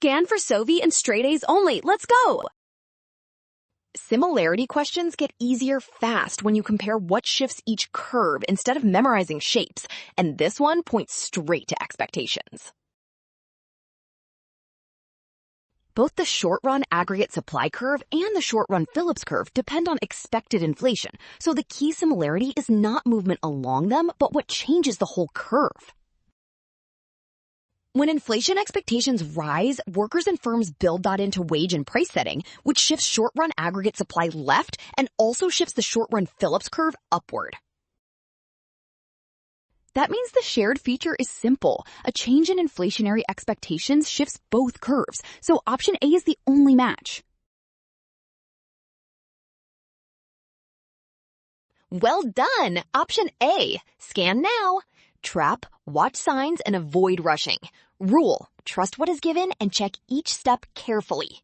Scan for Sovi and straight A's only. Let's go! Similarity questions get easier fast when you compare what shifts each curve instead of memorizing shapes, and this one points straight to expectations. Both the short-run aggregate supply curve and the short-run Phillips curve depend on expected inflation, so the key similarity is not movement along them, but what changes the whole curve. When inflation expectations rise, workers and firms build that into wage and price setting, which shifts short-run aggregate supply left and also shifts the short-run Phillips curve upward. That means the shared feature is simple. A change in inflationary expectations shifts both curves, so option A is the only match. Well done! Option A. Scan now. Trap, watch signs, and avoid rushing. Rule: trust what is given and check each step carefully.